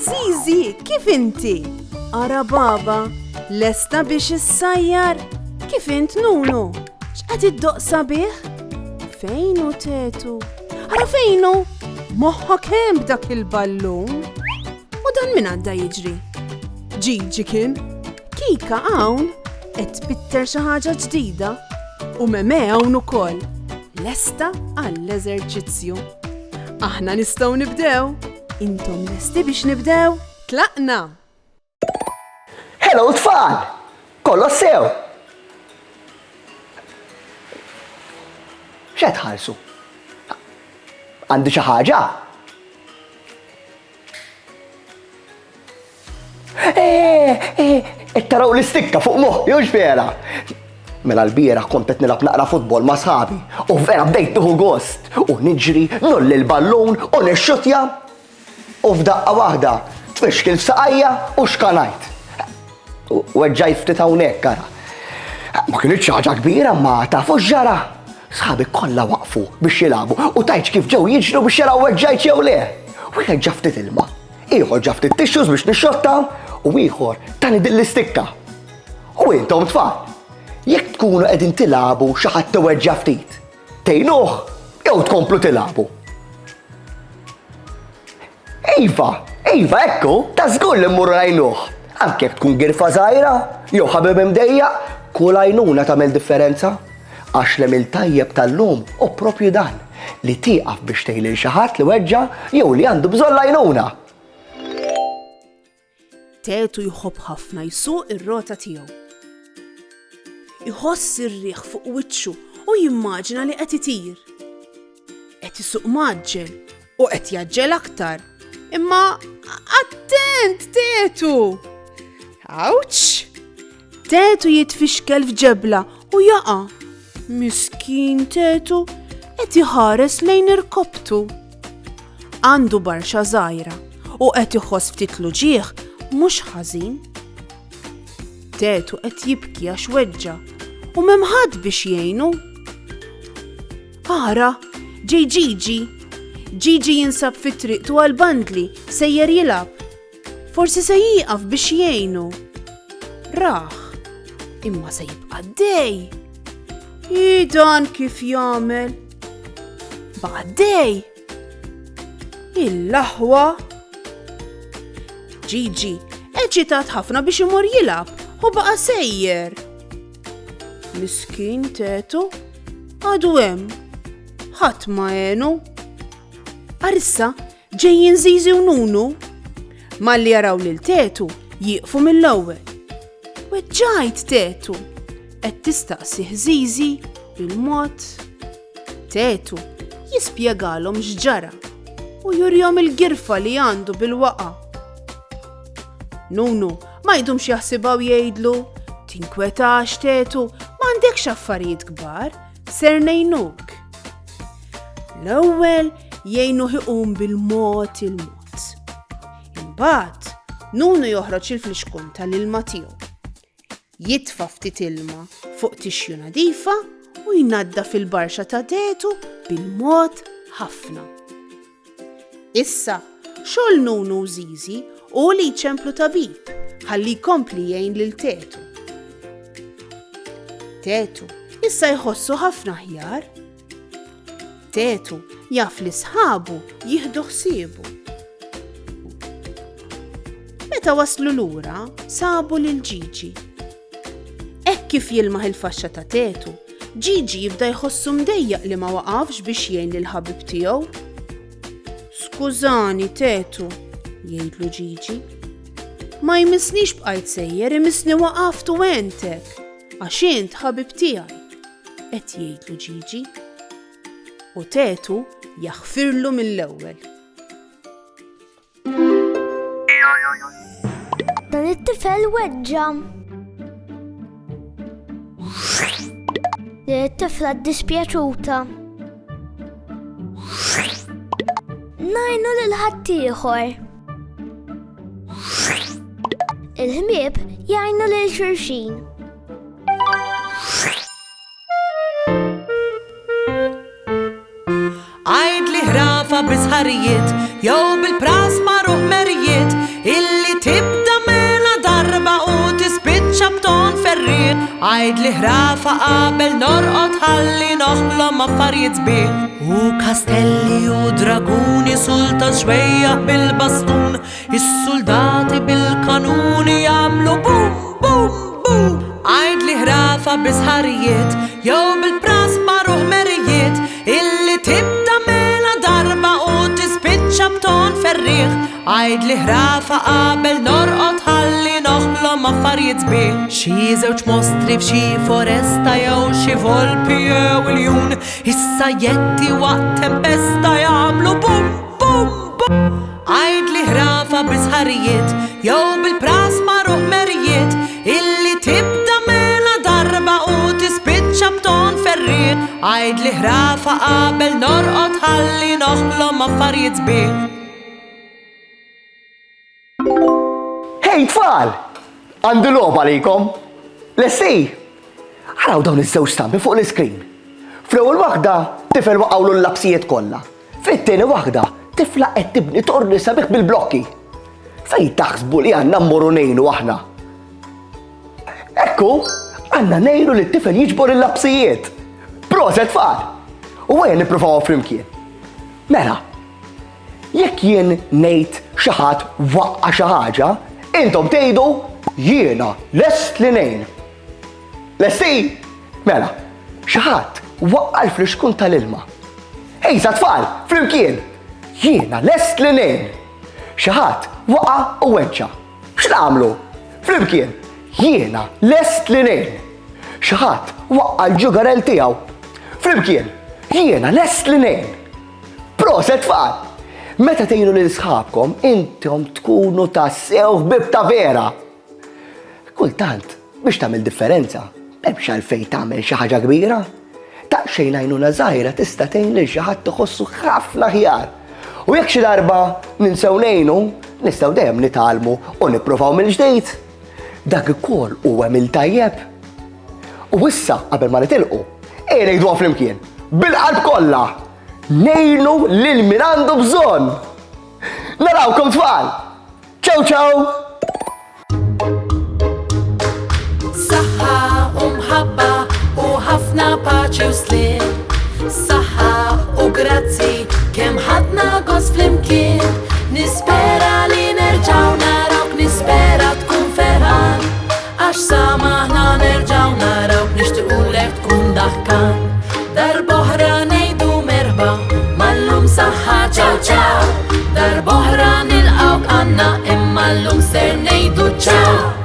Zizi, kif inti? Ara baba, lesta biex issajjar? Kif int Nunu? X'qed iddoqsa bih? Fejnu Tetu? Ara fejnu? Moħħok hemm b'dak il-ballun? U dan min għadda jiġri? Ġiġi kien? Kika hawn qed tbitter xi ħaġa ġdida u Meme hawn ukoll. Lesta għall-eżerċizzju. Aħna nistgħu nibdew. Intom lesti biex nibdew? Tlaqna! Hello tfal! Kollox sew! X'qed tħallsu? Għandi xi ħaġa? Taraw l-istikka fuq moħħi jew x'vera? Mela l-bieraħ kont qed nilgħab naqra futbol ma' sħabi u vera bdejt nieħu gost u niġri nolli l-ballun u nixxutja u f'daqqa waħda tfixkil f'saqajja u xkanajt. Weġġajt ftit hawnhekk ara. Ma kienitx ħaġa kbira ma tafu x'ġara. Sħabi kollha waqfu biex jilagħbu u tajt kif ġew jiġru biex jaraw weġġajt jew le. Wieħed ġa ftit ilma, ieħor ġa ftit tixxus biex nixxotta u ieħor tani din l-istikka. U intom tfal, jekk tkunu qegħdin tilagħbu xi ħadd iweġġa' ftit, tgħinuh jew tkomplu tilagħbu. Iva, ekku, ta' żgur li mmurru ngħinuh. Anke jekk tkun girfa żgħira jew ħabib imdejjaq, kull għajnuna tagħmel differenza. Għax l-emil tajjeb tal-lum u propju dan li tieqaf biex tgħid xi ħadd li weġġa' jew li għandu bżonn għajnuna. Tetu jħobb ħafna jsuq ir-rota tiegħu. Iħoss ir-riħ fuq wiċċu u jimmaġina li qed itir. Qed isuq maġġel u qed jaġġel aktar. Imma attent Tetu! Awċ! Tetu jitfixkel f'ġebla u jaqa'. Miskin Tetu qed iħares lejn irkobtu. Għandu barxa żgħira u qed iħoss ftit luġieħ mhux ħażin. Tetu qed jibki għax weġġa' u m'hemm ħadd biex jgħinu. Ara, Ġiġi jinsab fit-triqtu għall-bandli sejjer jilgħab. Forsi se jieqaf biex jgħinu. Raħ, imma se jibqa' dej. Dan kif jagħmel? Baqa' dej. Il-laħwa. Ġiġi eċitat ħafna biex imur jilgħab u baqa' sejjer. Miskin Tetu għadu hemm. Ħadd ma għenu. Arissa ġejjin Zizi u Nunu. Malli jaraw lil Tetu jieqfu mill-ewwel. Weġġajt Tetu. Qed tistaqsih Zizi bil-mod. Tetu jispjegalhom x'ġara u jurihom il-girfa li għandu bil-waqa'. Nunu ma jdumx jaħsibgħu jgħidlu, tinkwetax Tetu, m'għandekx affarijiet kbar, ser ngħinuk. L-ewwel jgħinuh iqum bil-mod. Imbagħad Nunu joħroġ il-fliexkun tal-ilma tiegħu. Jitfa' ftit ilma fuq tixju nadifa u jnadda fil-barxa ta' Tetu bil-mod ħafna. Issa, xogħol Nunu u Zizi u li jċemplu tabib ħalli jkompli jgħin lil Tetu. Tetu issa jħossu ħafna aħjar. Tetu jaf li sħabu jieħdu ħsiebu. Meta waslu lura, sabu lil Ġiġi. Kif jilmaħ il-faxxa ta' Tetu, Ġiġi jibda jħossu mdejjaq li ma waqafx biex jgħin lill-ħabib tiegħu. Skużani Tetu, jgħidlu Ġiġi. Ma jmissnix bqajt sejjer, imissni waqaftu entek, għax int ħabib tiegħi, qed jgħidlu Ġiġi. U Tetu jaħfirlu mill-ewwel. Dan it-tifel weġġa'. Tifla dispjaċuta. Ngħinu lil ħadd ieħor. Il-ħbieb jgħinu lil xulxin. Għajd li ħrafa bisħarijiet jew bil-pras ruħ merjiet illi tibda mela darba u tispiċċa b'ton ferriet. Għajd li ħrafa qabel norqod ħalli noħlom affarijiet sbieħ. U kastelli u draguni sultan xwejja bil-bastun, is-soldati bil-kanuni jagħmlu bum bum bum. Għajd li ħrafa bisħarijiet jew bil-pras maruħ merijiet illi tibda mela darba u tispiċċa b'ton ferriħ. Għajd li ħrafa qabel norqod ħalli noħlom affarijiet sbieħ. Xi żewġ mostri f'xi foresta jew xi volpi jew iljun, is-sajjetti waqt tempesta jagħmlu bum bum bum. Għajd li ħrafa bisħarijiet jew bil-pras maruħ merijiet illi tibda mela darba u tispiċċa b'ton ferriet. Għajd li ħrafa qabel norqod ħalli noħlom affarijiet sbieħ. Hej tfal! Għandu logħba għalikom. Lessi! Ħaraw dawn iż-żewġ stampi fuq l-iskrin. Fl-ewwel waħda tifel waqgħu l-labsijiet kollha. Fit-tieni waħda tifla qed tibni torni sabiħ bil-blokki. Fejn taħsbu li għandna mmorru ngħinu aħna? Ekku, għandna ngħinu li t-tifel jiġbor il-labsijiet. Proset tfal! U għajja nippruvaw flimkien. Mela, jekk jien ngħid xi ħadd waqqa xi ħaġa, intom tgħidu jiena lest li ngħin. Lesti? Mela, xi ħadd waqqa l-fliexkun tal-ilma. Ejsa tfal, flimkien, jiena lest li ngħin. Xi ħadd waqqa u weġġa. X'nagħmlu? Flimkien, jiena lest li ngħin. Xi ħadd waqqa l-ġugarel tiegħu. Flimkien, jiena lest li ngħin. Proset tfal! Meta tgħinu lil sħabkom, intom tkunu tassew ħbieb ta' vera. Kultant, biex tagħmel differenza, m'hemmx għalfejn tagħmel xi ħaġa kbira. Taqxejn għajnuna żgħira tista' tgħin lil xi ħadd iħossu ħafna aħjar. U jekk xi darba ninsew ngħinu, nistgħu dejjem nitgħallmu u nippruvaw mill-ġdid. Dak ukoll huwa mill-tajjeb. U issa qabel ma nitilqu, ngħiduha flimkien, bil-qalb kollha. Ngħinu lil min għandu bżonn. Narawkom tfal! Ciao ciao! Saħħa u mħabba u ħafna paċi u slim. Saħħa u grazzi kemm ħadna gost flimkien. Nispera li nerġgħu narawk, nispera tkun ferħan. Għax samaħna nerġgħu narawk, nixtiequlek tkun daħkan. Darb'oħra ngħidu merba, mallum saħħa ciao ciao. Darb'oħra nilqawk għandna imma llum ser ngħidu ciao.